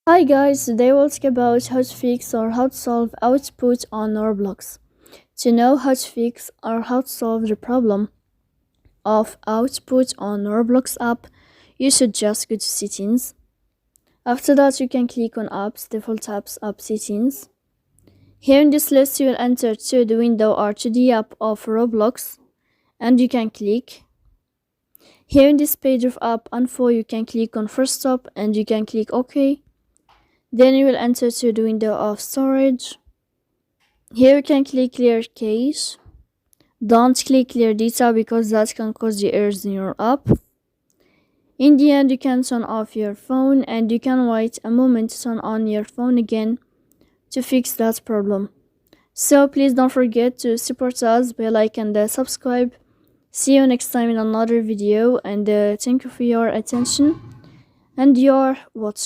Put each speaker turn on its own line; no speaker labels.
Hi guys, today we'll talk about how to fix or how to solve output on Roblox. To know how to fix or how to solve the problem of output on Roblox app, you should just go to settings. After that, you can click on apps, default apps, app settings. Here in this list, you will enter to the window or to the app of Roblox and you can click. Here in this page of app info, you can click on first stop and you can click OK. Then you will enter to the window of storage. Here you can click clear cache. Don't click clear data because that can cause the errors in your app. In the end, you can turn off your phone and you can wait a moment to turn on your phone again to fix that problem. So please don't forget to support us by like and subscribe. See you next time in another video and thank you for your attention and your watching.